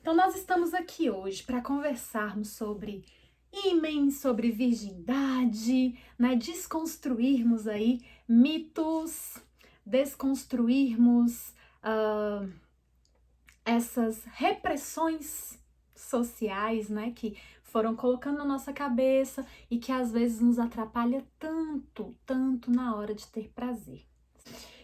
Então, nós estamos aqui hoje para conversarmos sobre ímen, sobre virgindade, né? Desconstruirmos aí mitos, desconstruirmos essas repressões sociais, né? Que foram colocando na nossa cabeça e que às vezes nos atrapalha tanto na hora de ter prazer.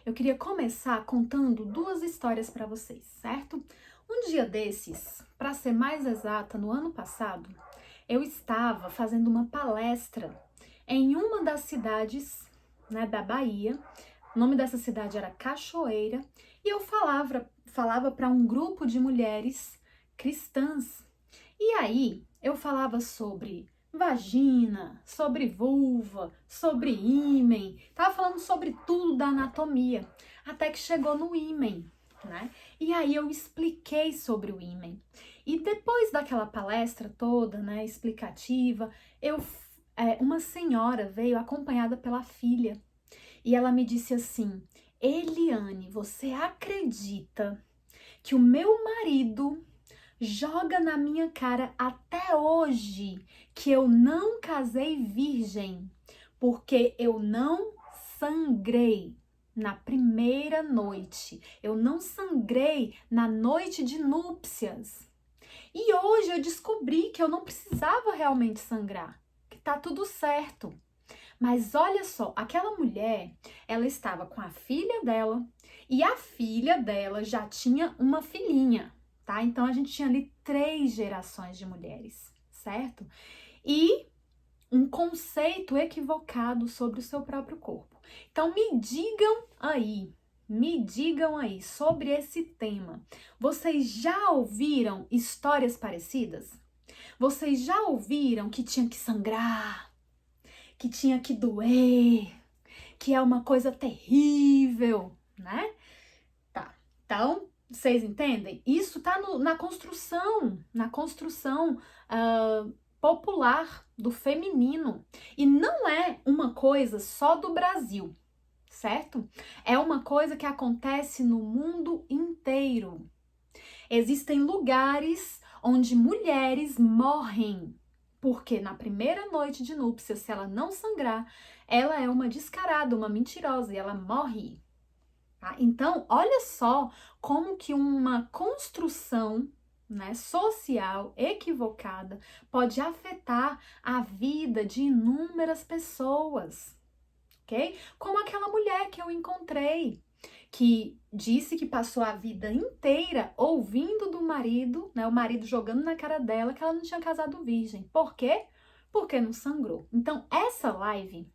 Eu queria começar contando duas histórias para vocês, certo? Um dia desses, para ser mais exata, no ano passado, eu estava fazendo uma palestra em uma das cidades, né, da Bahia. O nome dessa cidade era Cachoeira e eu falava para um grupo de mulheres cristãs. E aí eu falava sobre vagina, sobre vulva, sobre ímen, tava falando sobre tudo da anatomia, até que chegou no ímen, né? E aí eu expliquei sobre o ímen. E depois daquela palestra toda, né, explicativa, uma senhora veio acompanhada pela filha e ela me disse assim: Eliane, você acredita que o meu marido joga na minha cara até hoje que eu não casei virgem, porque eu não sangrei na primeira noite, eu não sangrei na noite de núpcias. E hoje eu descobri que eu não precisava realmente sangrar, que tá tudo certo. Mas olha só, aquela mulher, ela estava com a filha dela e a filha dela já tinha uma filhinha, tá? Então a gente tinha ali 3 gerações de mulheres, certo? E um conceito equivocado sobre o seu próprio corpo. Então me digam aí sobre esse tema. Vocês já ouviram histórias parecidas? Vocês já ouviram que tinha que sangrar? Que tinha que doer, que é uma coisa terrível, né? Tá, então, vocês entendem? Isso tá na construção popular do feminino. E não é uma coisa só do Brasil, certo? É uma coisa que acontece no mundo inteiro. Existem lugares onde mulheres morrem porque na primeira noite de núpcias, se ela não sangrar, ela é uma descarada, uma mentirosa e ela morre. Tá? Então, olha só como que uma construção, né, social equivocada pode afetar a vida de inúmeras pessoas, ok? Como aquela mulher que eu encontrei, que disse que passou a vida inteira ouvindo do marido, né, o marido jogando na cara dela que ela não tinha casado virgem. Por quê? Porque não sangrou. Então, essa live,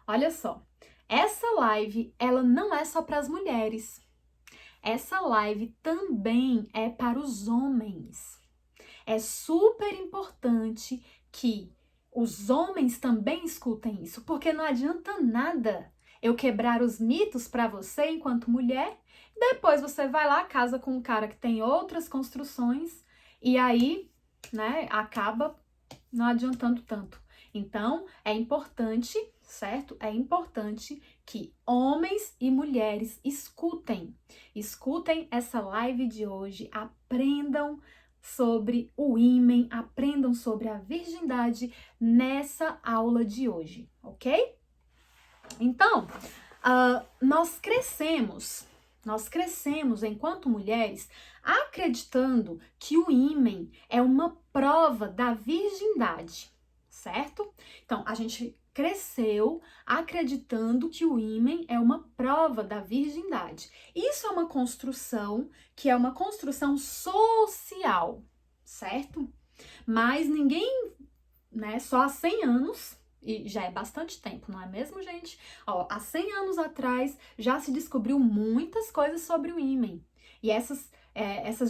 olha só, essa live, ela não é só para as mulheres. Essa live também é para os homens. É super importante que os homens também escutem isso, porque não adianta nada eu quebrar os mitos para você enquanto mulher, depois você vai lá, casa com um cara que tem outras construções e aí, né, acaba não adiantando tanto. Então, é importante, certo? É importante que homens e mulheres escutem essa live de hoje, aprendam sobre o ímen, aprendam sobre a virgindade nessa aula de hoje, ok? Então, nós crescemos enquanto mulheres acreditando que o ímen é uma prova da virgindade, certo? Então, a gente cresceu acreditando que o ímen é uma prova da virgindade. Isso é uma construção que é uma construção social, certo? Mas ninguém, né, só há 100 anos, e já é bastante tempo, não é mesmo, gente? Ó, há 100 anos atrás já se descobriu muitas coisas sobre o ímen. E essas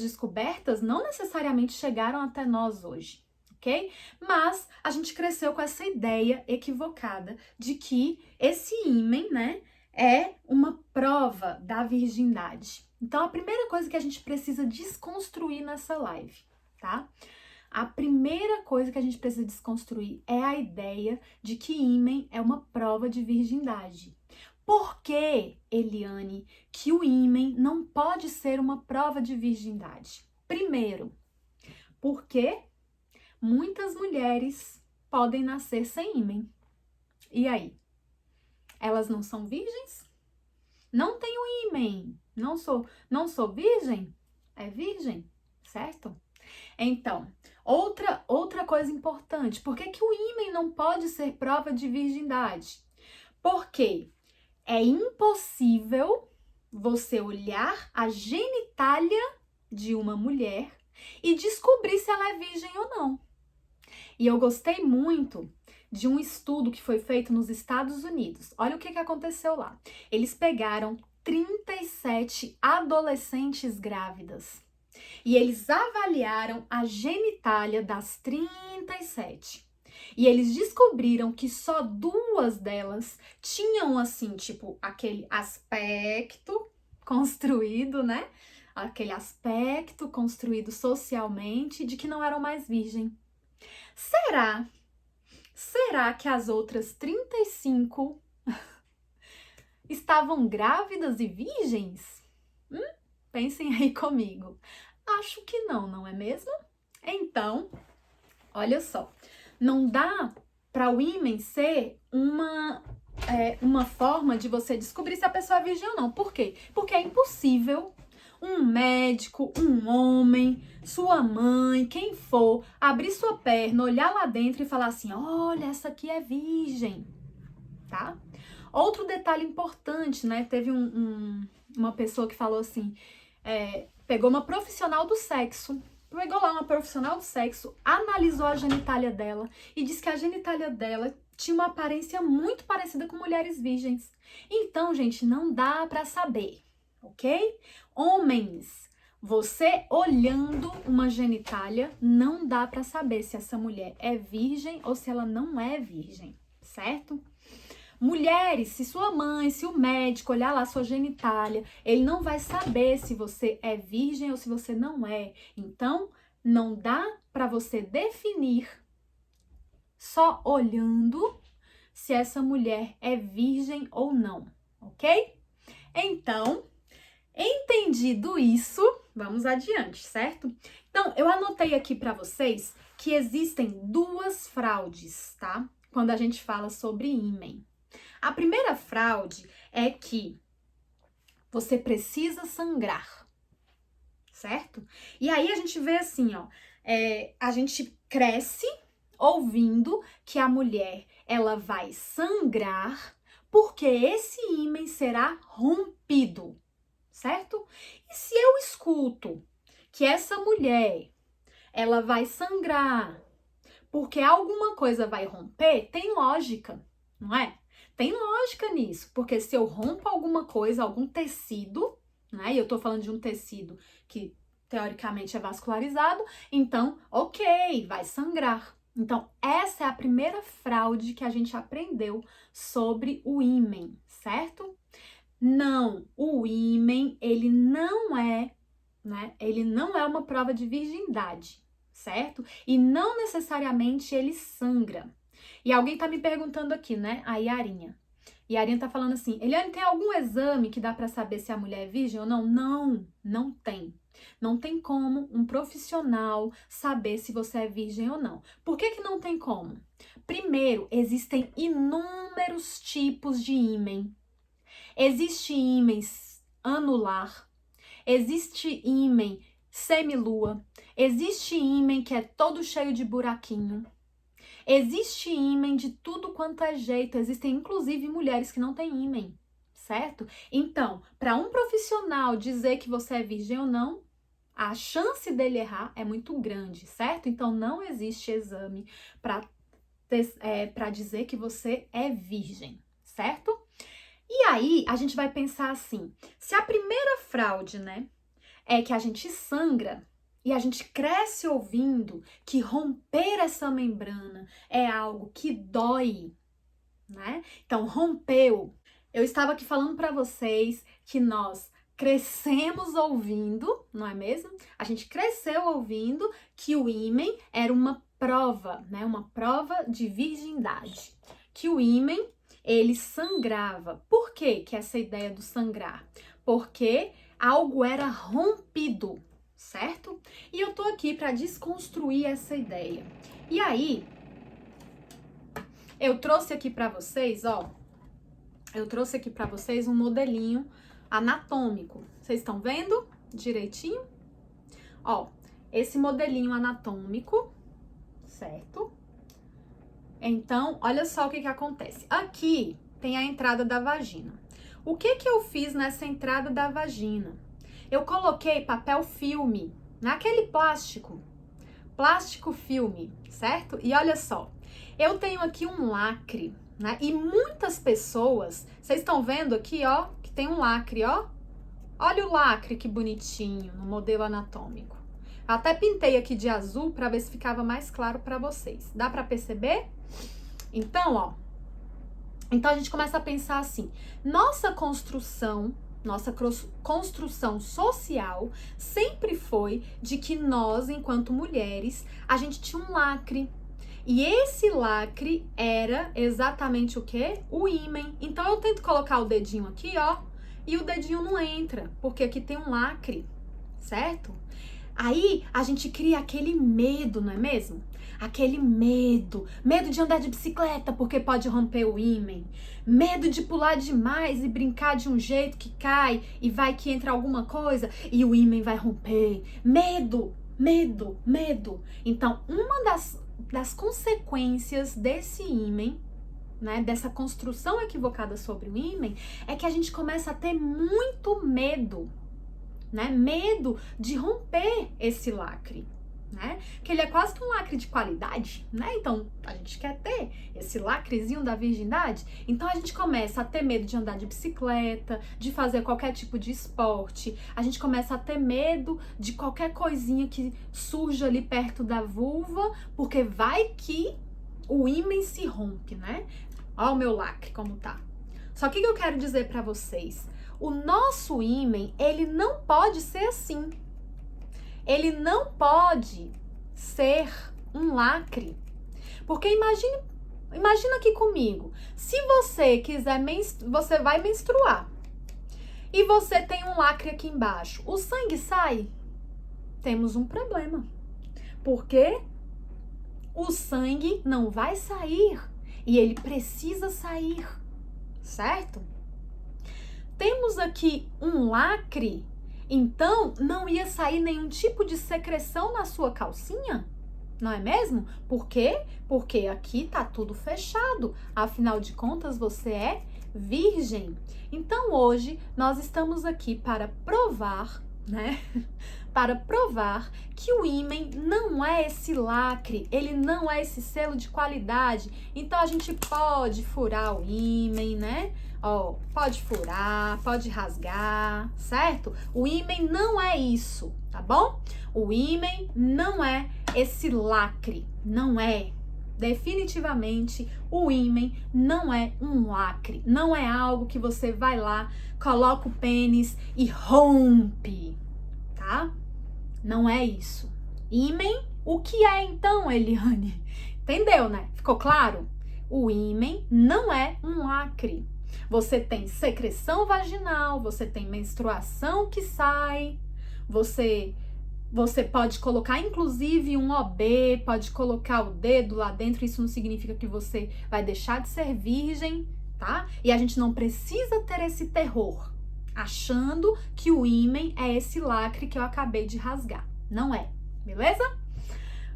descobertas não necessariamente chegaram até nós hoje, ok? Mas a gente cresceu com essa ideia equivocada de que esse ímen, né, é uma prova da virgindade. Então, a primeira coisa que a gente precisa desconstruir nessa live, tá? A primeira coisa que a gente precisa desconstruir é a ideia de que ímen é uma prova de virgindade. Por que, Eliane, que o ímen não pode ser uma prova de virgindade? Primeiro, porque muitas mulheres podem nascer sem ímen. E aí? Elas não são virgens? Não tenho ímen. Não sou virgem? É virgem, certo? Então, outra coisa importante. Por que o ímen não pode ser prova de virgindade? Porque é impossível você olhar a genitália de uma mulher e descobrir se ela é virgem ou não. E eu gostei muito de um estudo que foi feito nos Estados Unidos. Olha o que aconteceu lá. Eles pegaram 37 adolescentes grávidas e eles avaliaram a genitália das 37. E eles descobriram que só 2 delas tinham, assim, tipo, aquele aspecto construído, né? Aquele aspecto construído socialmente de que não eram mais virgem. Será que as outras 35 estavam grávidas e virgens? Pensem aí comigo. Acho que não, não é mesmo? Então, olha só, não dá para o ímen ser uma forma de você descobrir se a pessoa é virgem ou não. Por quê? Porque é impossível um médico, um homem, sua mãe, quem for, abrir sua perna, olhar lá dentro e falar assim, olha, essa aqui é virgem, tá? Outro detalhe importante, né? Teve uma pessoa que falou assim, pegou uma profissional do sexo, analisou a genitália dela e disse que a genitália dela tinha uma aparência muito parecida com mulheres virgens. Então, gente, não dá pra saber, ok? Homens, você olhando uma genitália, não dá pra saber se essa mulher é virgem ou se ela não é virgem, certo? Mulheres, se sua mãe, se o médico olhar lá sua genitália, ele não vai saber se você é virgem ou se você não é. Então, não dá para você definir só olhando se essa mulher é virgem ou não, ok? Então, entendido isso, vamos adiante, certo? Então, eu anotei aqui para vocês que existem 2 fraudes, tá? Quando a gente fala sobre ímen. A primeira fraude é que você precisa sangrar, certo? E aí a gente vê assim, ó, a gente cresce ouvindo que a mulher, ela vai sangrar porque esse ímen será rompido, certo? E se eu escuto que essa mulher, ela vai sangrar porque alguma coisa vai romper, tem lógica, não é? Tem lógica nisso, porque se eu rompo alguma coisa, algum tecido, né? E eu tô falando de um tecido que teoricamente é vascularizado, então, ok, vai sangrar. Então, essa é a primeira fraude que a gente aprendeu sobre o ímen, certo? Não, o ímen, ele não é, né? Ele não é uma prova de virgindade, certo? E não necessariamente ele sangra. E alguém tá me perguntando aqui, né? A Yarinha. E a Yarinha tá falando assim, Eliane, tem algum exame que dá pra saber se a mulher é virgem ou não? Não, não tem. Não tem como um profissional saber se você é virgem ou não. Por que não tem como? Primeiro, existem inúmeros tipos de ímen. Existe ímen anular, existe ímen semilua, existe ímen que é todo cheio de buraquinho. Existe ímen de tudo quanto é jeito, existem inclusive mulheres que não têm ímen, certo? Então, para um profissional dizer que você é virgem ou não, a chance dele errar é muito grande, certo? Então, não existe exame para dizer que você é virgem, certo? E aí, a gente vai pensar assim, se a primeira fraude, né, é que a gente sangra, e a gente cresce ouvindo que romper essa membrana é algo que dói, né? Então, rompeu. Eu estava aqui falando para vocês que nós crescemos ouvindo, não é mesmo? A gente cresceu ouvindo que o ímen era uma prova, né? Uma prova de virgindade. Que o ímen, ele sangrava. Por que essa ideia do sangrar? Porque algo era rompido. certo? E eu tô aqui para desconstruir essa ideia. E aí, eu trouxe aqui para vocês, ó, um modelinho anatômico. Vocês estão vendo direitinho? Ó, esse modelinho anatômico, certo? Então, olha só o que acontece. Aqui tem a entrada da vagina. O que eu fiz nessa entrada da vagina? Eu coloquei papel filme, naquele plástico filme, certo? E olha só, eu tenho aqui um lacre, né? E muitas pessoas, vocês estão vendo aqui, ó, que tem um lacre, ó. Olha o lacre que bonitinho no modelo anatômico. Até pintei aqui de azul para ver se ficava mais claro para vocês. Dá para perceber? Então, ó. Então a gente começa a pensar assim: nossa construção social sempre foi de que nós, enquanto mulheres, a gente tinha um lacre. E esse lacre era exatamente o quê? O ímen. Então eu tento colocar o dedinho aqui, ó, e o dedinho não entra, porque aqui tem um lacre, certo? Aí a gente cria aquele medo, não é mesmo? Aquele medo de andar de bicicleta porque pode romper o ímen, medo de pular demais e brincar de um jeito que cai e vai que entra alguma coisa e o ímen vai romper. Medo. Então, uma das consequências desse ímen, né, dessa construção equivocada sobre o ímen, é que a gente começa a ter muito medo, né? Medo de romper esse lacre, né? Que ele é quase que um lacre de qualidade, né? Então, a gente quer ter esse lacrezinho da virgindade. Então, a gente começa a ter medo de andar de bicicleta, de fazer qualquer tipo de esporte. A gente começa a ter medo de qualquer coisinha que surja ali perto da vulva, porque vai que o ímen se rompe, né? Ó o meu lacre como tá. Só que o que eu quero dizer pra vocês? O nosso ímen, ele não pode ser assim. Ele não pode ser um lacre. Porque imagina aqui comigo. Se você quiser, você vai menstruar. E você tem um lacre aqui embaixo. O sangue sai? Temos um problema. Porque o sangue não vai sair. E ele precisa sair. Certo? Temos aqui um lacre, então não ia sair nenhum tipo de secreção na sua calcinha, não é mesmo? Por quê? Porque aqui tá tudo fechado, afinal de contas você é virgem. Então hoje nós estamos aqui para provar, né? Para provar que o ímen não é esse lacre, ele não é esse selo de qualidade. Então a gente pode furar o ímen, né? Ó, pode furar, pode rasgar, certo? O ímen não é isso, tá bom? O ímen não é esse lacre, não é. Definitivamente, o ímen não é um lacre, não é algo que você vai lá, coloca o pênis e rompe, tá? Não é isso. Ímen, o que é então, Eliane? Entendeu, né? Ficou claro? O ímen não é um lacre. Você tem secreção vaginal, você tem menstruação que sai, você pode colocar inclusive um OB, pode colocar o dedo lá dentro, isso não significa que você vai deixar de ser virgem, tá? E a gente não precisa ter esse terror, achando que o ímen é esse lacre que eu acabei de rasgar. Não é, beleza?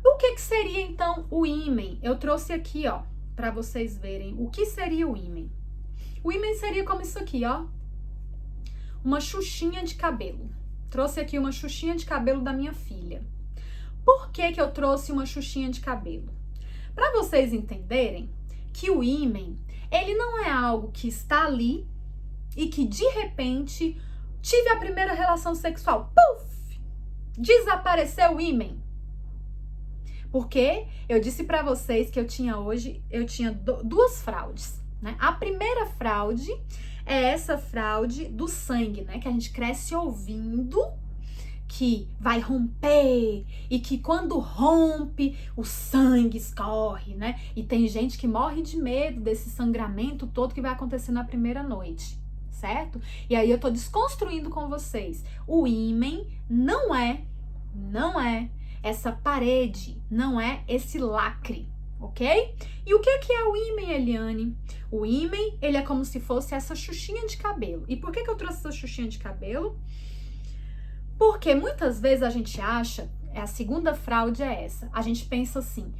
O que seria então o ímen? Eu trouxe aqui, ó, para vocês verem o que seria o ímen. O ímen seria como isso aqui, ó. Uma xuxinha de cabelo. Trouxe aqui uma xuxinha de cabelo da minha filha. Por que eu trouxe uma xuxinha de cabelo? Para vocês entenderem que o ímen, ele não é algo que está ali e que de repente tive a primeira relação sexual. Puf! Desapareceu o ímen. Porque eu disse para vocês que eu tinha duas fraudes. Né? A primeira fraude é essa fraude do sangue, né? Que a gente cresce ouvindo que vai romper e que quando rompe o sangue escorre, né? E tem gente que morre de medo desse sangramento todo que vai acontecer na primeira noite, certo? E aí eu tô desconstruindo com vocês. O ímen não é não é essa parede, não é esse lacre, ok? E o que é o ímã, Eliane? O ímã, ele é como se fosse essa xuxinha de cabelo. E por que eu trouxe essa xuxinha de cabelo? Porque muitas vezes a gente acha, a segunda fraude é essa, a gente pensa assim,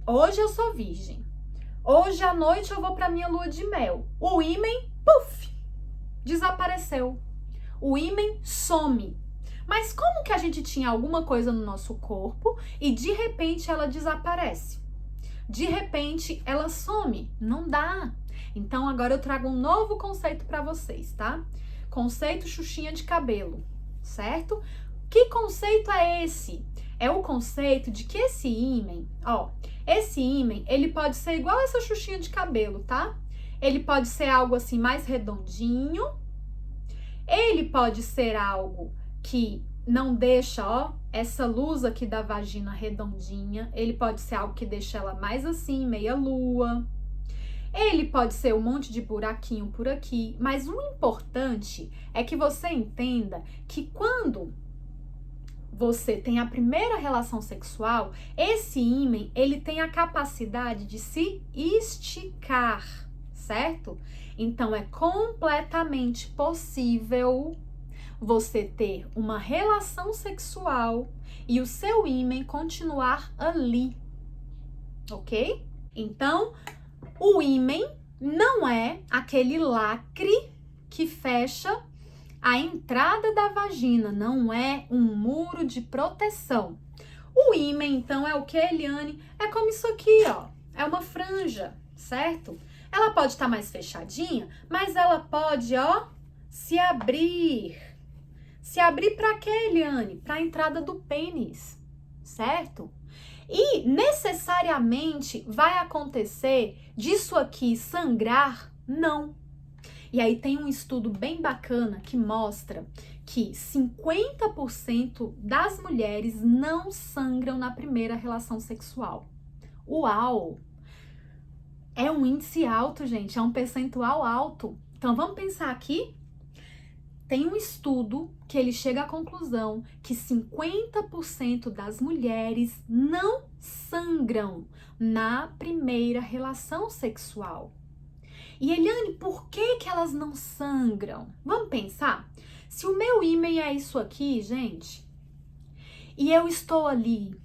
hoje eu sou virgem, hoje à noite eu vou pra minha lua de mel, o ímã, puf, desapareceu, o ímã some. Mas como que a gente tinha alguma coisa no nosso corpo e de repente ela desaparece? De repente ela some? Não dá. Então agora eu trago um novo conceito para vocês, tá? Conceito xuxinha de cabelo, certo? Que conceito é esse? É o conceito de que esse ímã, esse ímã, ele pode ser igual essa xuxinha de cabelo, tá? Ele pode ser algo assim mais redondinho, ele pode ser algo que não deixa, essa luz aqui da vagina redondinha, ele pode ser algo que deixa ela mais assim, meia lua. Ele pode ser um monte de buraquinho por aqui, mas o importante é que você entenda que quando você tem a primeira relação sexual, esse ímã, ele tem a capacidade de se esticar, certo? Então, é completamente possível você ter uma relação sexual e o seu ímã continuar ali, ok? Então, o ímã não é aquele lacre que fecha a entrada da vagina, não é um muro de proteção. O ímã, então, é o que, Eliane? É como isso aqui, é uma franja, certo? Ela pode estar mais fechadinha, mas ela pode, se abrir. Se abrir para quê, Eliane? Para a entrada do pênis, certo? E necessariamente vai acontecer disso aqui sangrar? Não. E aí tem um estudo bem bacana que mostra que 50% das mulheres não sangram na primeira relação sexual. Uau! É um índice alto, gente, é um percentual alto. Então vamos pensar aqui. Tem um estudo que ele chega à conclusão que 50% das mulheres não sangram na primeira relação sexual. E Eliane, por que elas não sangram? Vamos pensar? Se o meu ímã é isso aqui, gente, e eu estou ali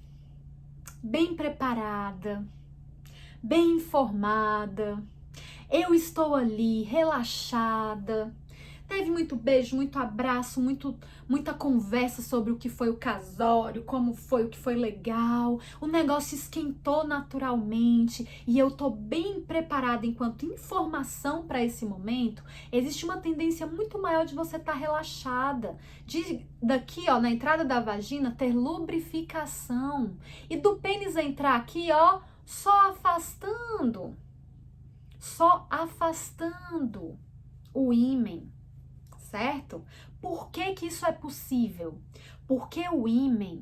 bem preparada, bem informada, eu estou ali relaxada, teve muito beijo, muito abraço, muita conversa sobre o que foi o casório, como foi, o que foi legal. O negócio esquentou naturalmente e eu tô bem preparada enquanto informação para esse momento. Existe uma tendência muito maior de você estar relaxada, daqui, na entrada da vagina ter lubrificação e do pênis entrar aqui, só afastando o ímã. Certo? Por que isso é possível? Porque o ímã,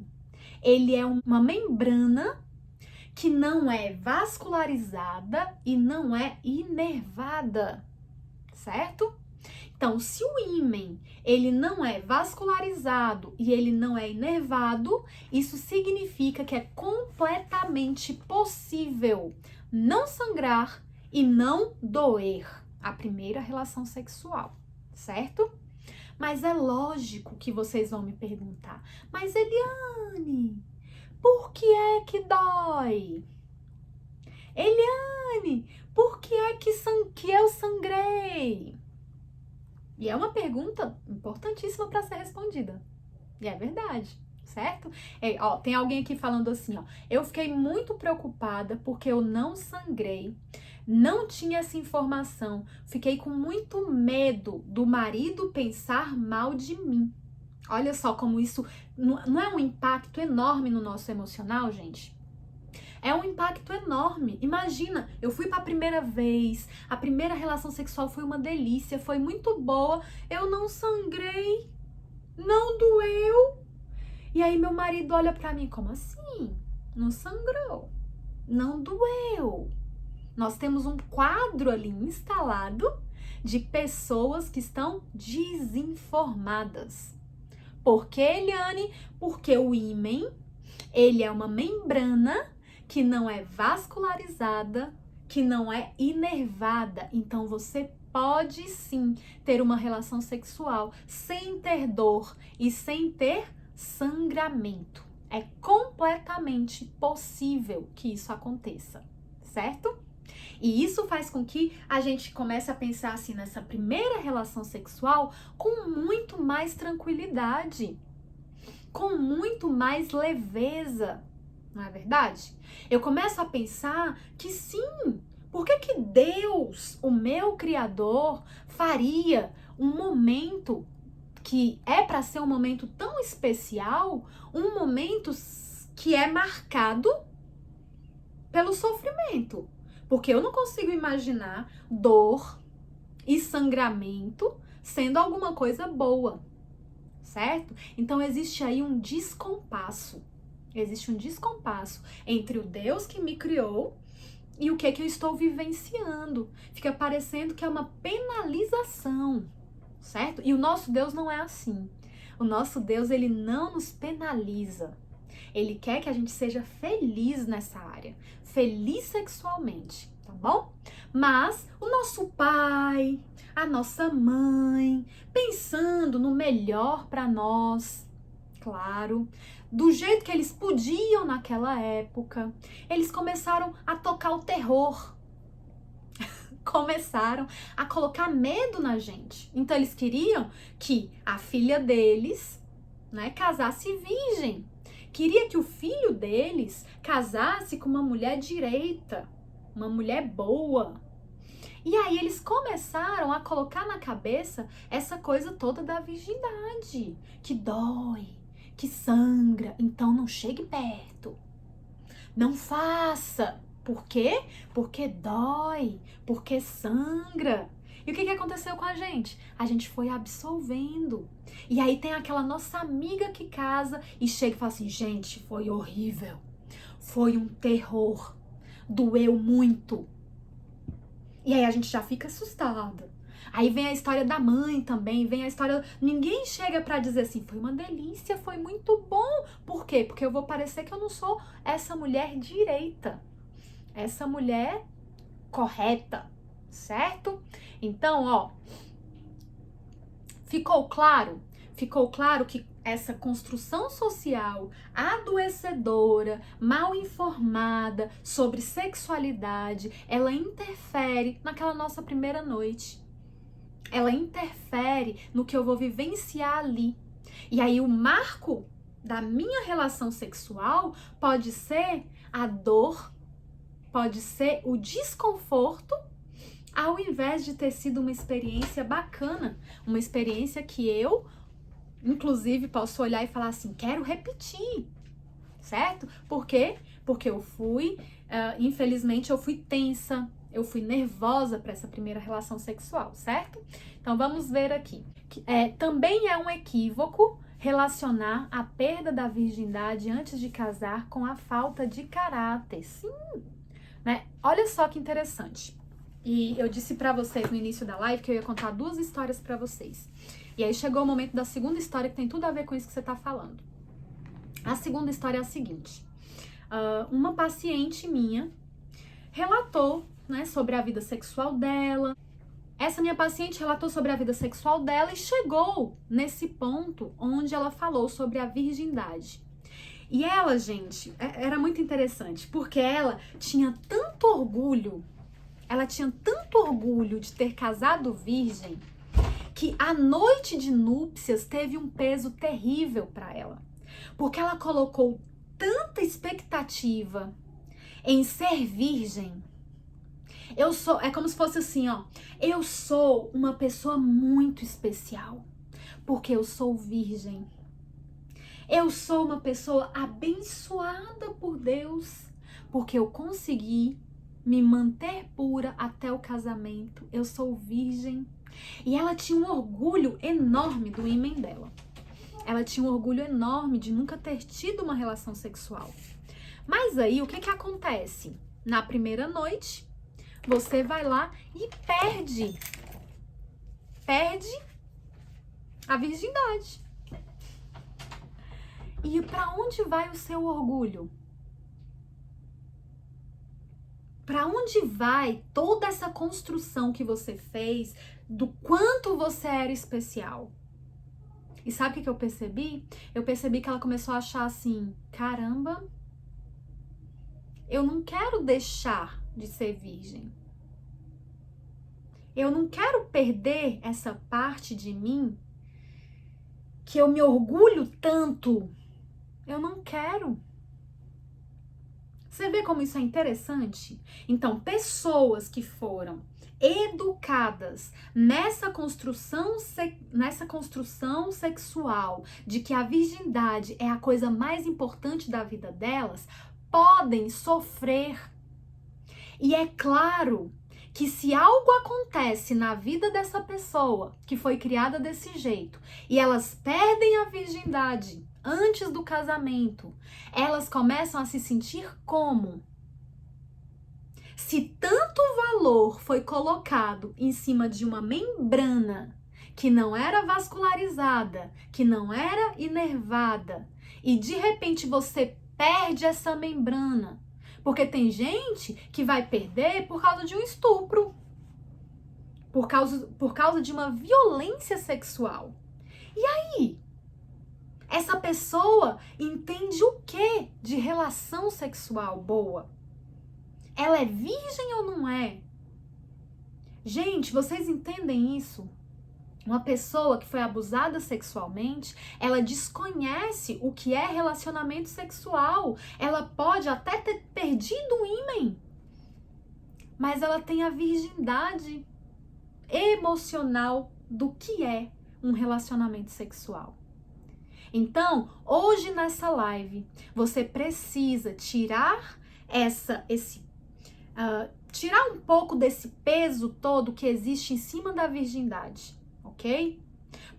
ele é uma membrana que não é vascularizada e não é inervada, certo? Então, se o ímã, ele não é vascularizado e ele não é inervado, isso significa que é completamente possível não sangrar e não doer a primeira relação sexual. Certo? Mas é lógico que vocês vão me perguntar, mas Eliane, por que é que dói? Eliane, por que é que eu sangrei? E é uma pergunta importantíssima para ser respondida. E é verdade, certo? Tem alguém aqui falando assim, eu fiquei muito preocupada porque eu não sangrei. Não tinha essa informação, fiquei com muito medo do marido pensar mal de mim. Olha só como isso não é um impacto enorme no nosso emocional, gente? É um impacto enorme. Imagina, eu fui para a primeira vez, a primeira relação sexual foi uma delícia, foi muito boa, eu não sangrei, não doeu. E aí meu marido olha para mim, como assim? Não sangrou, não doeu. Nós temos um quadro ali instalado de pessoas que estão desinformadas. Por que, Eliane? Porque o ímen, ele é uma membrana que não é vascularizada, que não é inervada. Então, você pode sim ter uma relação sexual sem ter dor e sem ter sangramento. É completamente possível que isso aconteça, certo? E isso faz com que a gente comece a pensar assim nessa primeira relação sexual com muito mais tranquilidade, com muito mais leveza, não é verdade? Eu começo a pensar que sim, por que Deus, o meu Criador, faria um momento que é para ser um momento tão especial, um momento que é marcado pelo sofrimento? Porque eu não consigo imaginar dor e sangramento sendo alguma coisa boa, certo? Então existe aí um descompasso. Existe um descompasso entre o Deus que me criou e o que eu estou vivenciando. Fica parecendo que é uma penalização, certo? E o nosso Deus não é assim. O nosso Deus, ele não nos penaliza. Ele quer que a gente seja feliz nessa área, feliz sexualmente, tá bom? Mas o nosso pai, a nossa mãe, pensando no melhor para nós, claro, do jeito que eles podiam naquela época, eles começaram a tocar o terror. Começaram a colocar medo na gente. Então eles queriam que a filha deles, né, casasse virgem. Queria que o filho deles casasse com uma mulher direita, uma mulher boa. E aí eles começaram a colocar na cabeça essa coisa toda da virgindade, que dói, que sangra, então não chegue perto. Não faça. Por quê? Porque dói, porque sangra. E o que aconteceu com a gente? A gente foi absolvendo. E aí tem aquela nossa amiga que casa e chega e fala assim, gente, foi horrível. Foi um terror. Doeu muito. E aí a gente já fica assustada. Aí vem a história da mãe também, vem a história... Ninguém chega pra dizer assim, foi uma delícia, foi muito bom. Por quê? Porque eu vou parecer que eu não sou essa mulher direita. Essa mulher correta, certo? Então, ó, ficou claro? Ficou claro que essa construção social adoecedora, mal informada sobre sexualidade, ela interfere naquela nossa primeira noite. Ela interfere no que eu vou vivenciar ali. E aí o marco da minha relação sexual pode ser a dor, pode ser o desconforto, ao invés de ter sido uma experiência bacana, uma experiência que eu, inclusive, posso olhar e falar assim, quero repetir, certo? Por quê? Porque eu fui, infelizmente, eu fui tensa, eu fui nervosa para essa primeira relação sexual, certo? Então, vamos ver aqui. Também é um equívoco relacionar a perda da virgindade antes de casar com a falta de caráter. Sim, né? Olha só que interessante. E eu disse pra vocês no início da live que eu ia contar 2 histórias pra vocês. E aí chegou o momento da segunda história que tem tudo a ver com isso que você tá falando. A segunda história é a seguinte. Uma paciente minha relatou, né, sobre a vida sexual dela. Essa minha paciente relatou sobre a vida sexual dela e chegou nesse ponto onde ela falou sobre a virgindade. E ela, gente, era muito interessante, porque ela tinha tanto orgulho, de ter casado virgem, que a noite de núpcias teve um peso terrível para ela. Porque ela colocou tanta expectativa em ser virgem. É como se fosse assim, ó. Eu sou uma pessoa muito especial, porque eu sou virgem. Eu sou uma pessoa abençoada por Deus, porque eu consegui me manter pura até o casamento. Eu sou virgem. E ela tinha um orgulho enorme do ímen dela. Ela tinha um orgulho enorme de nunca ter tido uma relação sexual. Mas aí, o que acontece? Na primeira noite, você vai lá e perde a virgindade. E para onde vai o seu orgulho? Para onde vai toda essa construção que você fez do quanto você era especial? E sabe o que eu percebi? Eu percebi que ela começou a achar assim, caramba, eu não quero deixar de ser virgem. Eu não quero perder essa parte de mim que eu me orgulho tanto. Eu não quero. Você vê como isso é interessante? Então, pessoas que foram educadas nessa construção sexual de que a virgindade é a coisa mais importante da vida delas, podem sofrer. E é claro que se algo acontece na vida dessa pessoa que foi criada desse jeito e elas perdem a virgindade antes do casamento, elas começam a se sentir como? Se tanto valor foi colocado em cima de uma membrana que não era vascularizada, que não era inervada, e de repente você perde essa membrana, porque tem gente que vai perder por causa de um estupro, por causa de uma violência sexual. E aí? Essa pessoa entende o que de relação sexual boa? Ela é virgem ou não é? Gente, vocês entendem isso? Uma pessoa que foi abusada sexualmente, ela desconhece o que é relacionamento sexual. Ela pode até ter perdido o ímen, mas ela tem a virgindade emocional do que é um relacionamento sexual. Então, hoje nessa live, você precisa tirar tirar um pouco desse peso todo que existe em cima da virgindade, ok?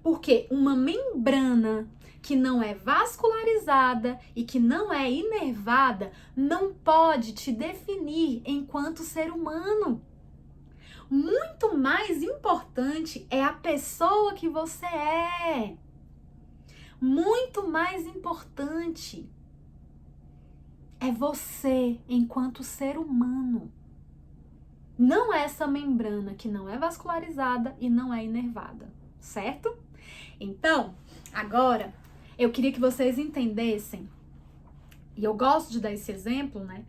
Porque uma membrana que não é vascularizada e que não é inervada não pode te definir enquanto ser humano. Muito mais importante é a pessoa que você é. Muito mais importante é você enquanto ser humano. Não é essa membrana que não é vascularizada e não é inervada, certo? Então, agora, eu queria que vocês entendessem, e eu gosto de dar esse exemplo, né?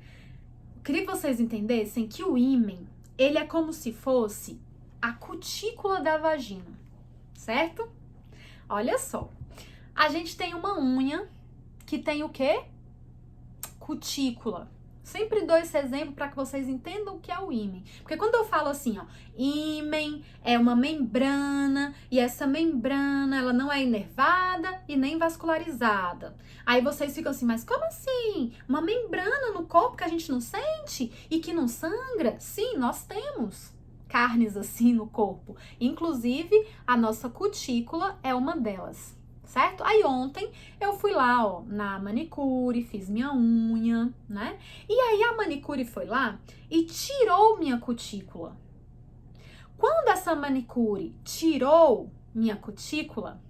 Eu queria que vocês entendessem que o ímen, ele é como se fosse a cutícula da vagina, certo? Olha só. A gente tem uma unha que tem o quê? Cutícula. Sempre dou esse exemplo para que vocês entendam o que é o ímen. Porque quando eu falo assim, ó, ímen é uma membrana e essa membrana, ela não é inervada e nem vascularizada. Aí vocês ficam assim, mas como assim? Uma membrana no corpo que a gente não sente e que não sangra? Sim, nós temos carnes assim no corpo. Inclusive, a nossa cutícula é uma delas. Certo? Aí ontem eu fui lá, ó, na manicure, fiz minha unha, né? E aí a manicure foi lá e tirou minha cutícula. Quando essa manicure tirou minha cutícula,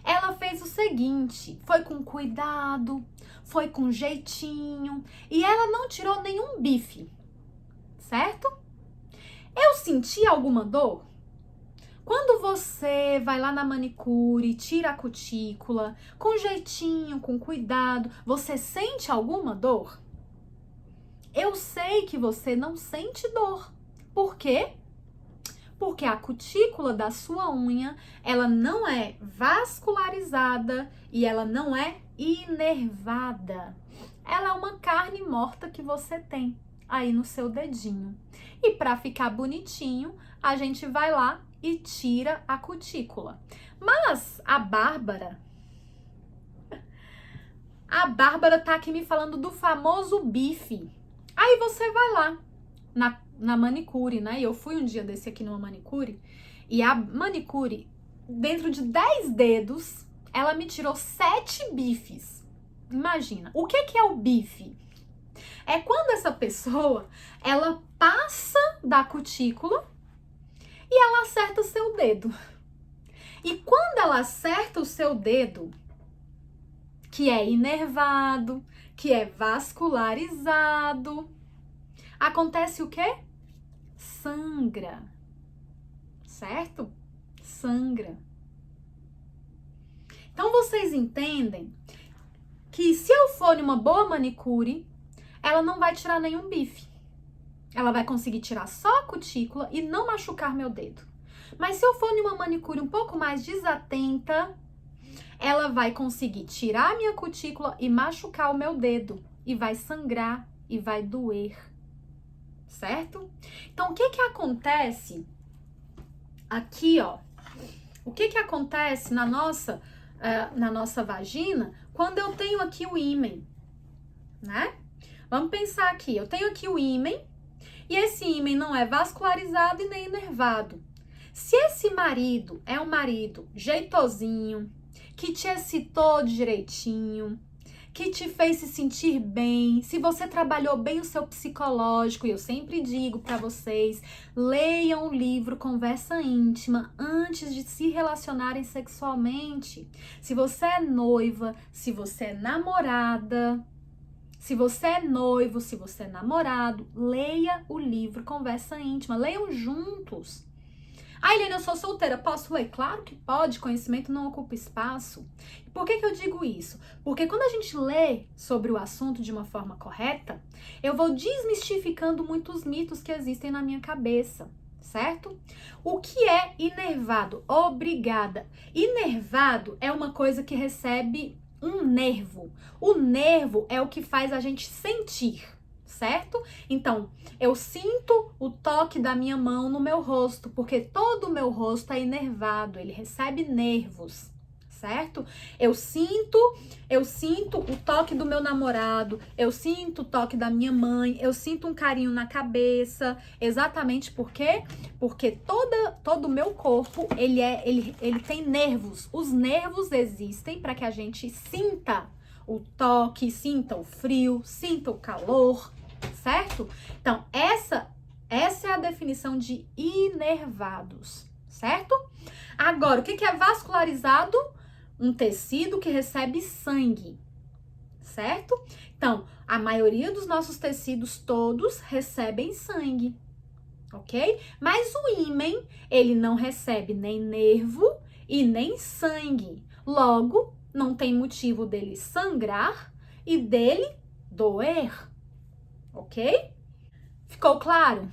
ela fez o seguinte, foi com cuidado, foi com jeitinho, e ela não tirou nenhum bife, certo? Eu senti alguma dor? Quando você vai lá na manicure, tira a cutícula, com jeitinho, com cuidado, você sente alguma dor? Eu sei que você não sente dor. Por quê? Porque a cutícula da sua unha, ela não é vascularizada e ela não é inervada. Ela é uma carne morta que você tem aí no seu dedinho. E para ficar bonitinho, a gente vai lá e tira a cutícula. Mas a Bárbara tá aqui me falando do famoso bife. Aí você vai lá na manicure, né? Eu fui um dia desse aqui numa manicure e a manicure, dentro de 10 dedos, ela me tirou 7 bifes. Imagina, o que é o bife? É quando essa pessoa, ela passa da cutícula e ela acerta o seu dedo. E quando ela acerta o seu dedo, que é inervado, que é vascularizado, acontece o quê? Sangra, certo? Sangra. Então vocês entendem que se eu for numa boa manicure, ela não vai tirar nenhum bife. Ela vai conseguir tirar só a cutícula e não machucar meu dedo. Mas se eu for numa manicure um pouco mais desatenta, ela vai conseguir tirar a minha cutícula e machucar o meu dedo. E vai sangrar e vai doer. Certo? Então, o que que acontece aqui, ó? O que que acontece na nossa vagina quando eu tenho aqui o ímen, né? Vamos pensar aqui. Eu tenho aqui o ímen e esse ímen não é vascularizado e nem inervado. Se esse marido é um marido jeitosinho, que te excitou direitinho, que te fez se sentir bem, se você trabalhou bem o seu psicológico, e eu sempre digo para vocês, leiam o livro Conversa Íntima antes de se relacionarem sexualmente. Se você é noiva, se você é namorada, se você é noivo, se você é namorado, leia o livro Conversa Íntima, leiam juntos. Ah, Eliane, eu sou solteira, posso ler? Claro que pode, conhecimento não ocupa espaço. Por que eu digo isso? Porque quando a gente lê sobre o assunto de uma forma correta, eu vou desmistificando muitos mitos que existem na minha cabeça, certo? O que é inervado? Obrigada. Inervado é uma coisa que recebe um nervo. O nervo é o que faz a gente sentir, certo? Então, eu sinto o toque da minha mão no meu rosto, porque todo o meu rosto é inervado, ele recebe nervos, certo? Eu sinto o toque do meu namorado, eu sinto o toque da minha mãe, eu sinto um carinho na cabeça, exatamente por quê? Porque todo o meu corpo, ele tem nervos. Os nervos existem para que a gente sinta o toque, sinta o frio, sinta o calor, certo? Então, essa é a definição de inervados, certo? Agora, o que é vascularizado? Um tecido que recebe sangue, certo? Então, a maioria dos nossos tecidos todos recebem sangue, ok? Mas o ímen, ele não recebe nem nervo e nem sangue. Logo, não tem motivo dele sangrar e dele doer. Ok? Ficou claro?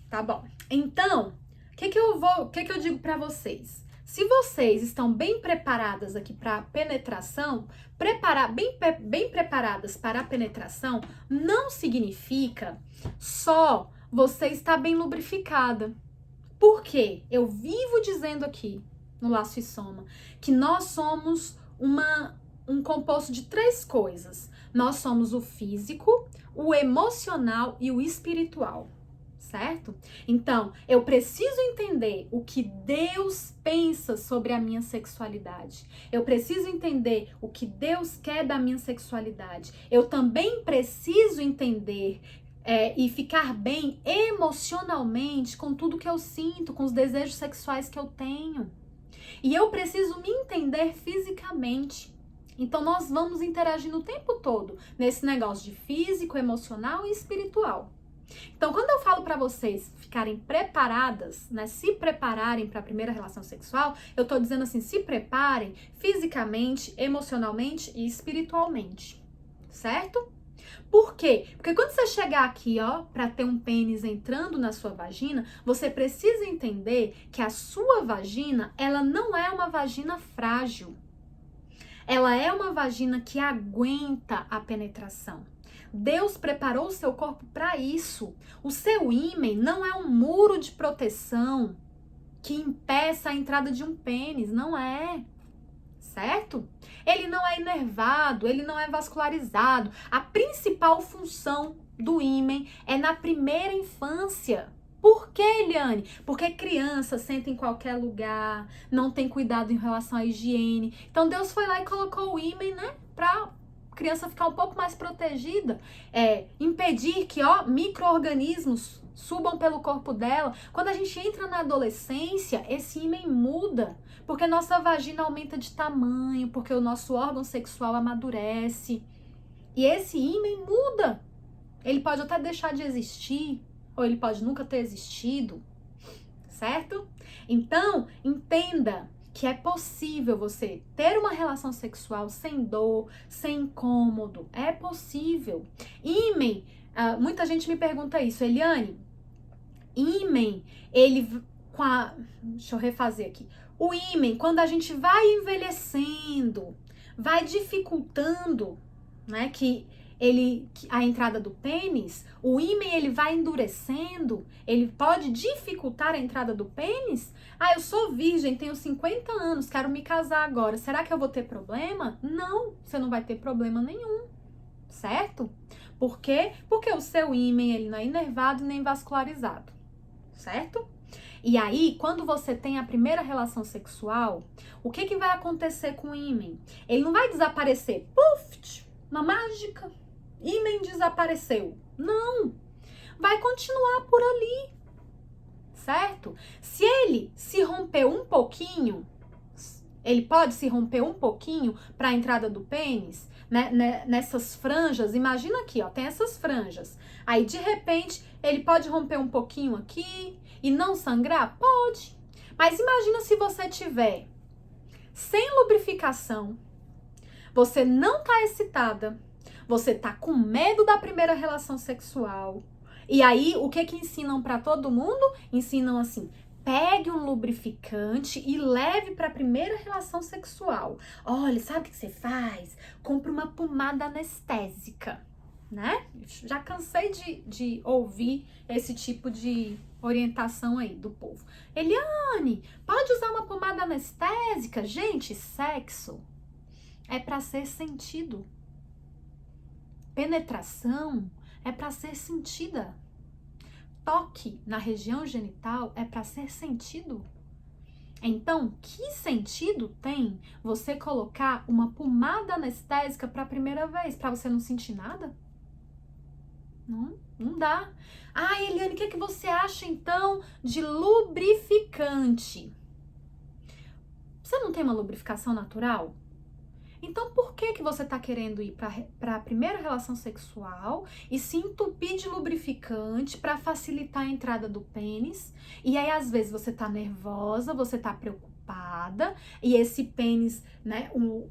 Tá bom. Então, o que eu digo para vocês? Se vocês estão bem preparadas aqui para penetração, bem preparadas para a penetração, não significa só você estar bem lubrificada. Por quê? Eu vivo dizendo aqui no Laço e Soma que nós somos um composto de 3 coisas. Nós somos o físico, o emocional e o espiritual, certo? Então, eu preciso entender o que Deus pensa sobre a minha sexualidade. Eu preciso entender o que Deus quer da minha sexualidade. Eu também preciso entender e ficar bem emocionalmente com tudo que eu sinto, com os desejos sexuais que eu tenho. E eu preciso me entender fisicamente. Então, nós vamos interagindo o tempo todo nesse negócio de físico, emocional e espiritual. Então, quando eu falo para vocês ficarem preparadas, né, se prepararem para a primeira relação sexual, eu tô dizendo assim, se preparem fisicamente, emocionalmente e espiritualmente, certo? Por quê? Porque quando você chegar aqui, ó, para ter um pênis entrando na sua vagina, você precisa entender que a sua vagina, ela não é uma vagina frágil. Ela é uma vagina que aguenta a penetração. Deus preparou o seu corpo para isso. O seu ímen não é um muro de proteção que impeça a entrada de um pênis, não é. Certo? Ele não é inervado, ele não é vascularizado. A principal função do ímen é na primeira infância. Por que, Eliane? Porque criança senta em qualquer lugar, não tem cuidado em relação à higiene. Então Deus foi lá e colocou o ímen, né, pra criança ficar um pouco mais protegida, impedir que, micro-organismos subam pelo corpo dela. Quando a gente entra na adolescência, esse ímã muda, porque nossa vagina aumenta de tamanho, porque o nosso órgão sexual amadurece. E esse ímã muda. Ele pode até deixar de existir, ou ele pode nunca ter existido, certo? Então, entenda que é possível você ter uma relação sexual sem dor, sem incômodo. É possível. Ímã, muita gente me pergunta isso, Eliane, ímã, deixa eu refazer aqui. O ímã, quando a gente vai envelhecendo, vai dificultando, né, a entrada do pênis, o ímã ele vai endurecendo, ele pode dificultar a entrada do pênis. Eu sou virgem, tenho 50 anos, quero me casar agora, será que eu vou ter problema? Não, você não vai ter problema nenhum, certo? Por quê? Porque o seu ímã ele não é inervado nem vascularizado, certo? E aí, quando você tem a primeira relação sexual, o que vai acontecer com o ímã? Ele não vai desaparecer, puf, uma mágica, ímã desapareceu. Não, vai continuar por ali, certo? Se ele se romper um pouquinho, ele pode se romper um pouquinho para a entrada do pênis, né, nessas franjas. Imagina aqui, tem essas franjas. Aí, de repente, ele pode romper um pouquinho aqui e não sangrar? Pode. Mas imagina se você tiver sem lubrificação, você não tá excitada, você tá com medo da primeira relação sexual. E aí, o que ensinam pra todo mundo? Ensinam assim: pegue um lubrificante e leve pra primeira relação sexual. Olha, sabe o que você faz? Compre uma pomada anestésica, né? Já cansei de ouvir esse tipo de orientação aí do povo. Eliane, pode usar uma pomada anestésica? Gente, sexo é pra ser sentido. Penetração é para ser sentida. Toque na região genital é para ser sentido. Então, que sentido tem você colocar uma pomada anestésica para a primeira vez? Para você não sentir nada? Não dá. Eliane, o que você acha então de lubrificante? Você não tem uma lubrificação natural? Então, por que você tá querendo ir para a primeira relação sexual e se entupir de lubrificante para facilitar a entrada do pênis? E aí, às vezes, você tá nervosa, você tá preocupada, e esse pênis, né, o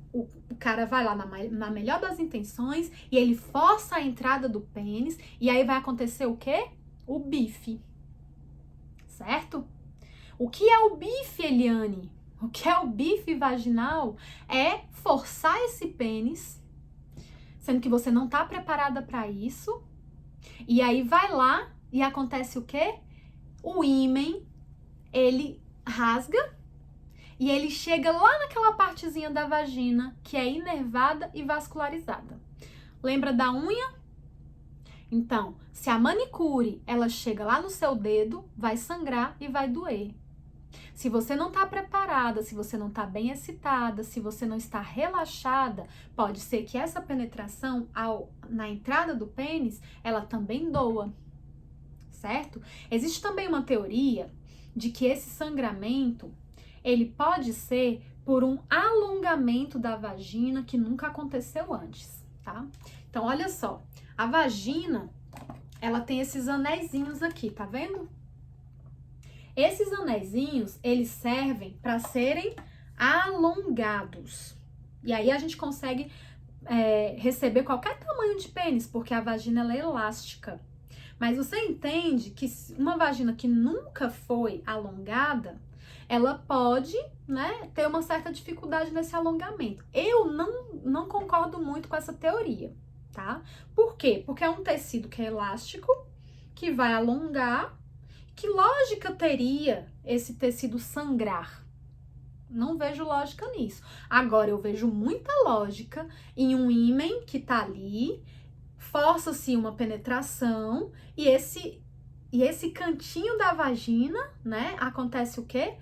cara vai lá na melhor das intenções e ele força a entrada do pênis, e aí vai acontecer o quê? O bife, certo? O que é o bife, Eliane? O que é o bife vaginal é forçar esse pênis, sendo que você não tá preparada para isso. E aí vai lá e acontece o quê? O ímã, ele rasga e ele chega lá naquela partezinha da vagina que é inervada e vascularizada. Lembra da unha? Então, se a manicure, ela chega lá no seu dedo, vai sangrar e vai doer. Se você não está preparada, se você não está bem excitada, se você não está relaxada, pode ser que essa penetração na entrada do pênis, ela também doa, certo? Existe também uma teoria de que esse sangramento, ele pode ser por um alongamento da vagina que nunca aconteceu antes, tá? Então, olha só, a vagina, ela tem esses anéisinhos aqui, tá vendo? Esses anéisinhos, eles servem para serem alongados. E aí a gente consegue receber qualquer tamanho de pênis, porque a vagina ela é elástica. Mas você entende que uma vagina que nunca foi alongada, ela pode, né, ter uma certa dificuldade nesse alongamento. Eu não concordo muito com essa teoria, tá? Por quê? Porque é um tecido que é elástico, que vai alongar. Que lógica teria esse tecido sangrar? Não vejo lógica nisso. Agora, eu vejo muita lógica em um ímã que tá ali, força-se uma penetração e esse cantinho da vagina, né, acontece o quê?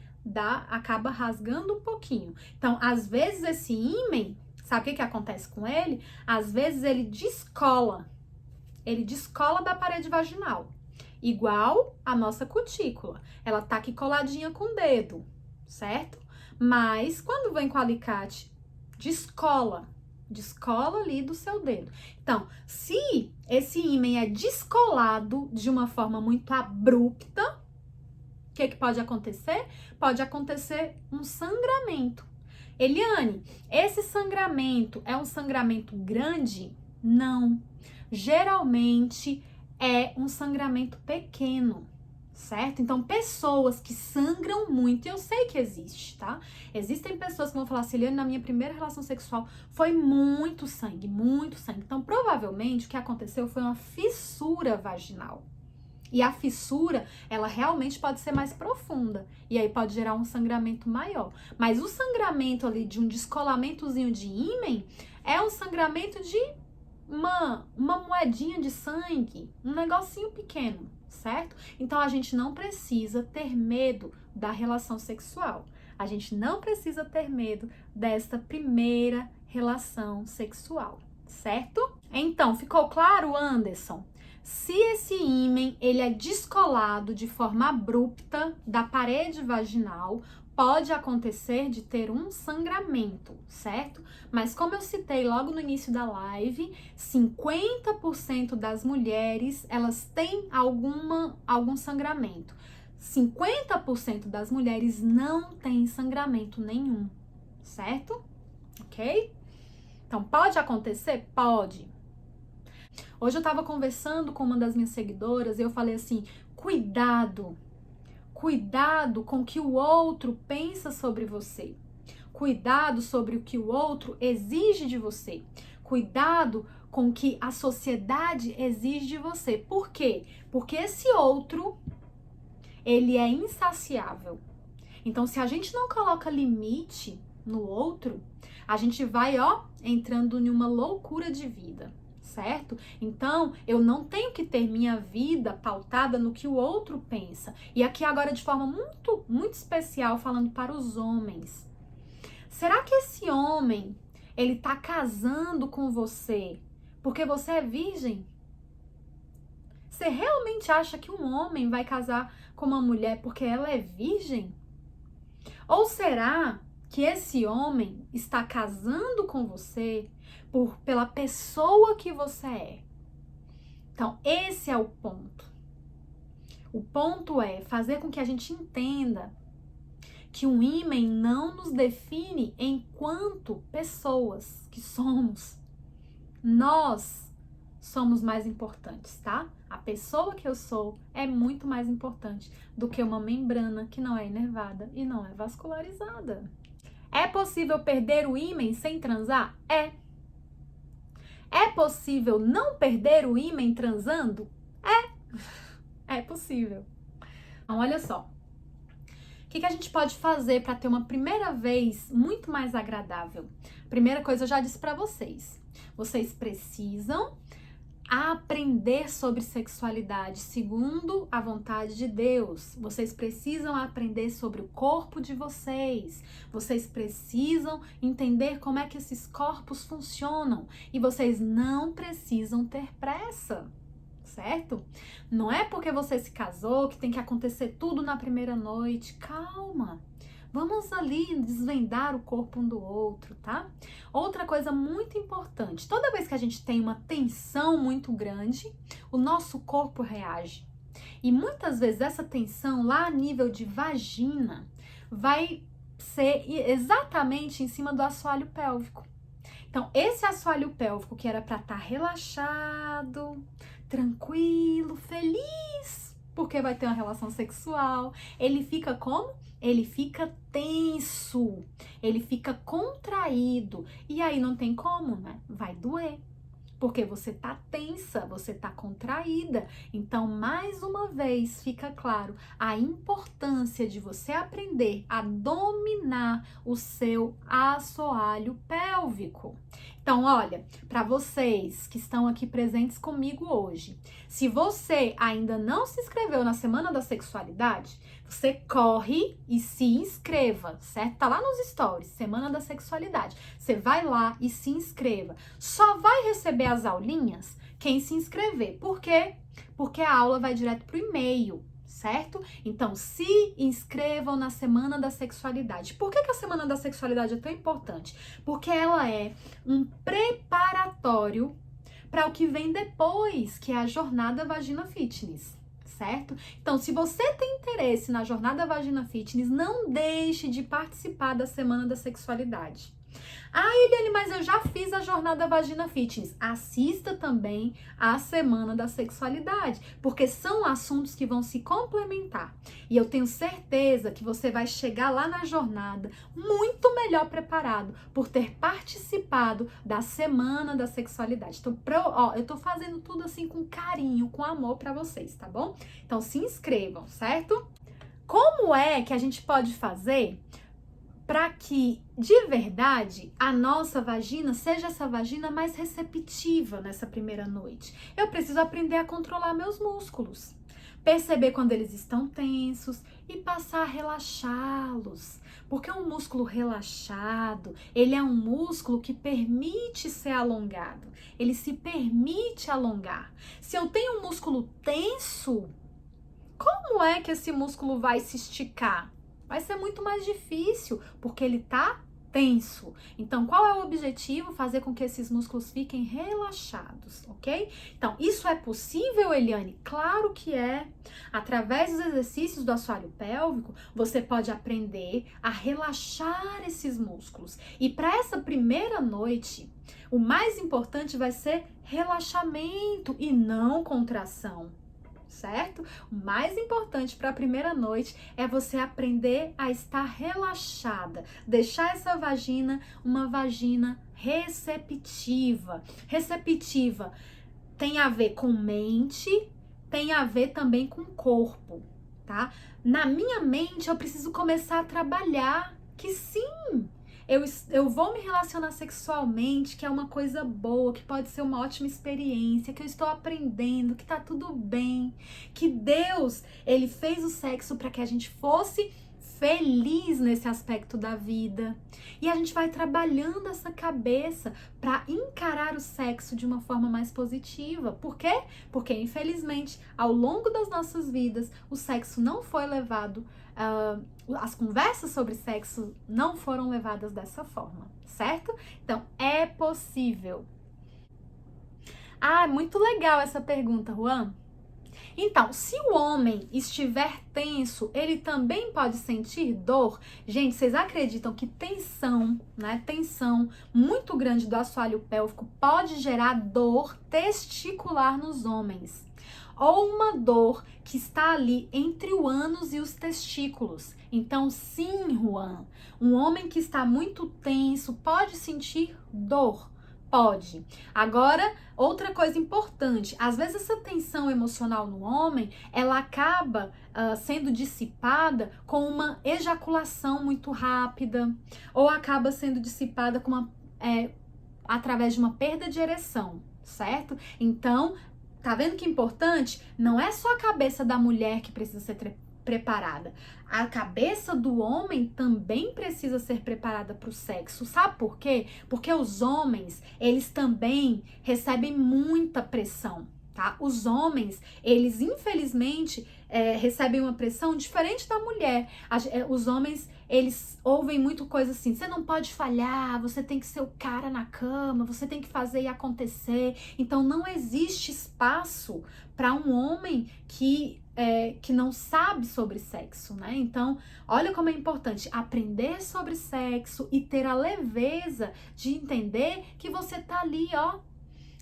Acaba rasgando um pouquinho. Então, às vezes, esse ímã, Sabe o que que acontece com ele? Às vezes ele descola da parede vaginal, igual a nossa cutícula. Ela tá aqui coladinha com o dedo, certo? Mas quando vem com o alicate, descola ali do seu dedo. Então, se esse ímã é descolado de uma forma muito abrupta, o que pode acontecer? Pode acontecer um sangramento. Eliane, esse sangramento é um sangramento grande? Não. Geralmente é um sangramento pequeno, certo? Então, pessoas que sangram muito, eu sei que existe, tá? Existem pessoas que vão falar assim, Eliane, na minha primeira relação sexual foi muito sangue, muito sangue. Então, provavelmente, o que aconteceu foi uma fissura vaginal. E a fissura, ela realmente pode ser mais profunda. E aí pode gerar um sangramento maior. Mas o sangramento ali de um descolamentozinho de ímã é um sangramento de uma moedinha de sangue, um negocinho pequeno, certo? Então a gente não precisa ter medo da relação sexual. A gente não precisa ter medo desta primeira relação sexual, certo? Então, ficou claro, Anderson? Se esse ímã ele é descolado de forma abrupta da parede vaginal, pode acontecer de ter um sangramento, certo? Mas como eu citei logo no início da live, 50% das mulheres, elas têm algum sangramento. 50% das mulheres não têm sangramento nenhum, certo? Ok? Então, pode acontecer? Pode. Hoje eu tava conversando com uma das minhas seguidoras e eu falei assim, cuidado com o que o outro pensa sobre você. Cuidado sobre o que o outro exige de você. Cuidado com o que a sociedade exige de você. Por quê? Porque esse outro, ele é insaciável. Então, se a gente não coloca limite no outro, a gente vai, entrando em uma loucura de vida. Certo? Então, eu não tenho que ter minha vida pautada no que o outro pensa. E aqui agora de forma muito, muito especial, falando para os homens. Será que esse homem, ele tá casando com você porque você é virgem? Você realmente acha que um homem vai casar com uma mulher porque ela é virgem? Ou será que esse homem está casando com você pela pessoa que você é? Então, esse é o ponto. O ponto é fazer com que a gente entenda que um ímã não nos define enquanto pessoas que somos. Nós somos mais importantes, tá? A pessoa que eu sou é muito mais importante do que uma membrana que não é inervada e não é vascularizada. É possível perder o ímã sem transar? É. É possível não perder o ímã transando? É possível. Então, olha só. O que a gente pode fazer para ter uma primeira vez muito mais agradável? Primeira coisa, eu já disse para vocês. Vocês precisam aprender sobre sexualidade segundo a vontade de Deus. Vocês precisam aprender sobre o corpo de vocês. Vocês precisam entender como é que esses corpos funcionam. E vocês não precisam ter pressa, certo? Não é porque você se casou que tem que acontecer tudo na primeira noite. Calma. Vamos ali desvendar o corpo um do outro, tá? Outra coisa muito importante, toda vez que a gente tem uma tensão muito grande, o nosso corpo reage. E muitas vezes essa tensão lá a nível de vagina vai ser exatamente em cima do assoalho pélvico. Então, esse assoalho pélvico que era para estar relaxado, tranquilo, feliz, porque vai ter uma relação sexual, ele fica como? Ele fica tenso, ele fica contraído. E aí não tem como, né? Vai doer. Porque você tá tensa, você tá contraída. Então, mais uma vez, fica claro a importância de você aprender a dominar o seu assoalho pélvico. Então, olha, para vocês que estão aqui presentes comigo hoje, se você ainda não se inscreveu na Semana da Sexualidade, você corre e se inscreva, certo? Tá lá nos stories, Semana da Sexualidade. Você vai lá e se inscreva. Só vai receber as aulinhas quem se inscrever. Por quê? Porque a aula vai direto pro e-mail, certo? Então, se inscrevam na Semana da Sexualidade. Por que a Semana da Sexualidade é tão importante? Porque ela é um preparatório para o que vem depois, que é a Jornada Vagina Fitness, certo? Então, se você tem interesse na Jornada Vagina Fitness, não deixe de participar da Semana da Sexualidade. Ah, Eliane, mas eu já fiz a Jornada Vagina Fitness. Assista também a Semana da Sexualidade, porque são assuntos que vão se complementar. E eu tenho certeza que você vai chegar lá na jornada muito melhor preparado por ter participado da Semana da Sexualidade. Então, eu tô fazendo tudo assim com carinho, com amor para vocês, tá bom? Então, se inscrevam, certo? Como é que a gente pode fazer para que, de verdade, a nossa vagina seja essa vagina mais receptiva nessa primeira noite? Eu preciso aprender a controlar meus músculos, perceber quando eles estão tensos e passar a relaxá-los. Porque um músculo relaxado, ele é um músculo que permite ser alongado, ele se permite alongar. Se eu tenho um músculo tenso, como é que esse músculo vai se esticar? Vai ser muito mais difícil, porque ele tá tenso. Então, qual é o objetivo? Fazer com que esses músculos fiquem relaxados, ok? Então, isso é possível, Eliane? Claro que é. Através dos exercícios do assoalho pélvico, você pode aprender a relaxar esses músculos. E para essa primeira noite, o mais importante vai ser relaxamento e não contração. Certo? O mais importante para a primeira noite é você aprender a estar relaxada, deixar essa vagina uma vagina receptiva. Receptiva tem a ver com mente, tem a ver também com corpo, tá? Na minha mente eu preciso começar a trabalhar que sim, eu vou me relacionar sexualmente, que é uma coisa boa, que pode ser uma ótima experiência, que eu estou aprendendo, que tá tudo bem, que Deus, ele fez o sexo para que a gente fosse feliz nesse aspecto da vida. E a gente vai trabalhando essa cabeça para encarar o sexo de uma forma mais positiva. Por quê? Porque, infelizmente, ao longo das nossas vidas, o sexo não foi levado, as conversas sobre sexo não foram levadas dessa forma, certo? Então, é possível. Ah, muito legal essa pergunta, Juan. Então, se o homem estiver tenso, ele também pode sentir dor? Gente, vocês acreditam que tensão, né? Tensão muito grande do assoalho pélvico pode gerar dor testicular nos homens? Ou uma dor que está ali entre o ânus e os testículos. Então, sim, Juan, um homem que está muito tenso pode sentir dor. Pode. Agora, outra coisa importante, às vezes essa tensão emocional no homem, ela acaba sendo dissipada com uma ejaculação muito rápida, ou acaba sendo dissipada com através de uma perda de ereção, certo? Então, tá vendo que é importante? Não é só a cabeça da mulher que precisa ser preparada. A cabeça do homem também precisa ser preparada para o sexo. Sabe por quê? Porque os homens, eles também recebem muita pressão, tá? Os homens, eles infelizmente recebem uma pressão diferente da mulher. Os homens, eles ouvem muito coisa assim, você não pode falhar, você tem que ser o cara na cama, você tem que fazer e acontecer. Então não existe espaço para um homem que não sabe sobre sexo, né? Então, olha como é importante aprender sobre sexo e ter a leveza de entender que você tá ali, ó,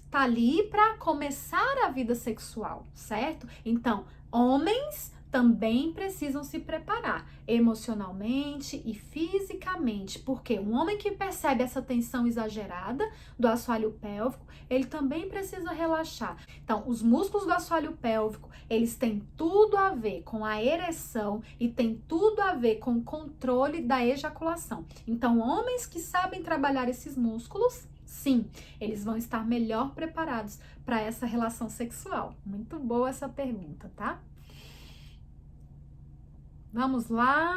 tá ali para começar a vida sexual, certo? Então, homens também precisam se preparar emocionalmente e fisicamente, porque um homem que percebe essa tensão exagerada do assoalho pélvico, ele também precisa relaxar. Então, os músculos do assoalho pélvico, eles têm tudo a ver com a ereção e tem tudo a ver com o controle da ejaculação. Então, homens que sabem trabalhar esses músculos, sim, eles vão estar melhor preparados para essa relação sexual. Muito boa essa pergunta, tá? Vamos lá.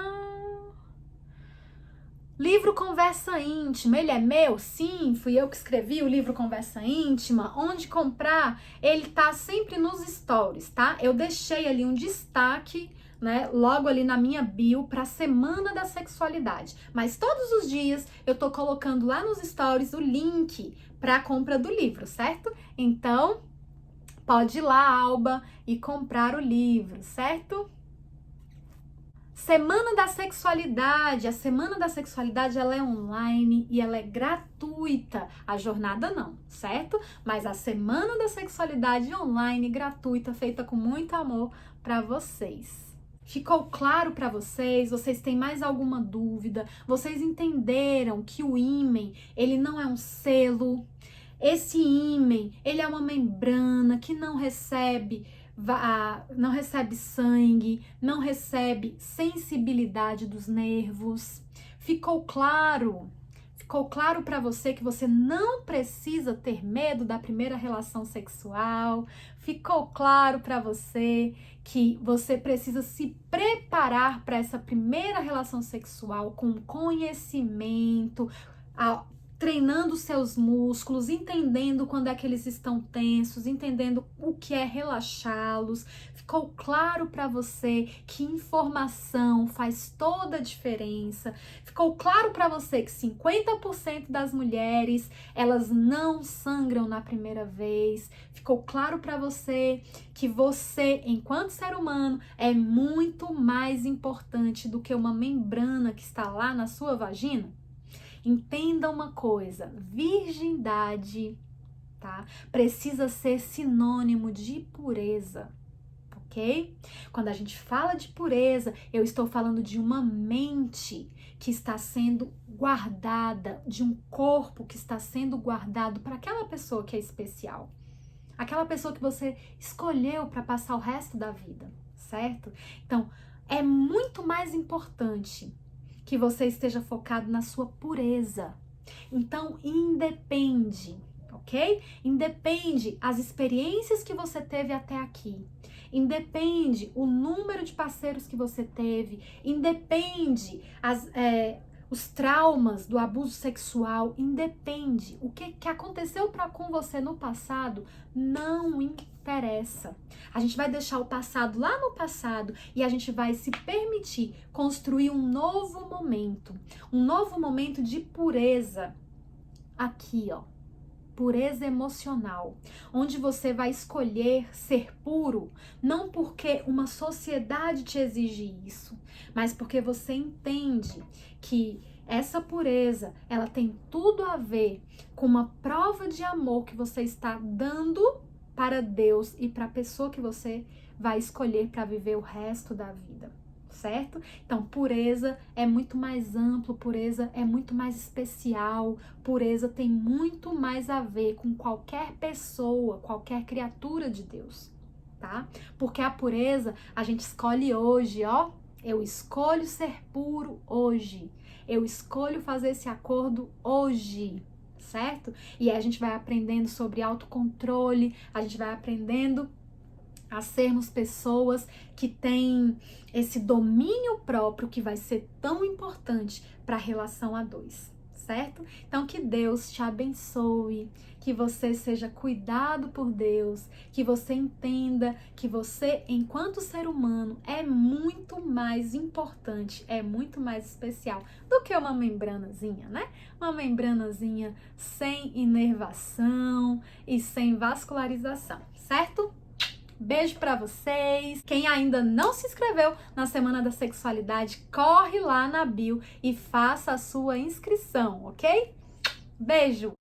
Livro Conversa Íntima, ele é meu? Sim, fui eu que escrevi o livro Conversa Íntima. Onde comprar? Ele tá sempre nos stories, tá? Eu deixei ali um destaque, né, logo ali na minha bio para a Semana da Sexualidade. Mas todos os dias eu tô colocando lá nos stories o link para a compra do livro, certo? Então, pode ir lá, Alba, e comprar o livro, certo? Semana da Sexualidade. A Semana da Sexualidade, ela é online e ela é gratuita. A jornada não, certo? Mas a Semana da Sexualidade online, gratuita, feita com muito amor para vocês. Ficou claro para vocês? Vocês têm mais alguma dúvida? Vocês entenderam que o ímã, ele não é um selo? Esse ímã, ele é uma membrana que não recebe sangue, não recebe sensibilidade dos nervos. Ficou claro? Ficou claro para você que você não precisa ter medo da primeira relação sexual? Ficou claro para você que você precisa se preparar para essa primeira relação sexual com conhecimento, treinando seus músculos, entendendo quando é que eles estão tensos, entendendo o que é relaxá-los. Ficou claro para você que informação faz toda a diferença. Ficou claro para você que 50% das mulheres, elas não sangram na primeira vez. Ficou claro para você que você, enquanto ser humano, é muito mais importante do que uma membrana que está lá na sua vagina? Entenda uma coisa, virgindade, tá? Precisa ser sinônimo de pureza, ok? Quando a gente fala de pureza, eu estou falando de uma mente que está sendo guardada, de um corpo que está sendo guardado para aquela pessoa que é especial. Aquela pessoa que você escolheu para passar o resto da vida, certo? Então, é muito mais importante que você esteja focado na sua pureza. Então, independe, ok? Independe as experiências que você teve até aqui. Independe o número de parceiros que você teve. Independe os traumas do abuso sexual. Independe. O que aconteceu com você no passado não interessa. A gente vai deixar o passado lá no passado e a gente vai se permitir construir um novo momento de pureza. Aqui, ó, pureza emocional, onde você vai escolher ser puro, não porque uma sociedade te exige isso, mas porque você entende que essa pureza, ela tem tudo a ver com uma prova de amor que você está dando para Deus e para a pessoa que você vai escolher para viver o resto da vida, certo? Então, pureza é muito mais amplo, pureza é muito mais especial, pureza tem muito mais a ver com qualquer pessoa, qualquer criatura de Deus, tá? Porque a pureza a gente escolhe hoje, ó. Eu escolho ser puro hoje. Eu escolho fazer esse acordo hoje, certo? E aí a gente vai aprendendo sobre autocontrole, a gente vai aprendendo a sermos pessoas que têm esse domínio próprio que vai ser tão importante para a relação a dois, certo? Então, que Deus te abençoe, que você seja cuidado por Deus, que você entenda que você, enquanto ser humano, é muito mais importante, é muito mais especial do que uma membranazinha, né? Uma membranazinha sem inervação e sem vascularização, certo? Beijo pra vocês. Quem ainda não se inscreveu na Semana da Sexualidade, corre lá na bio e faça a sua inscrição, ok? Beijo!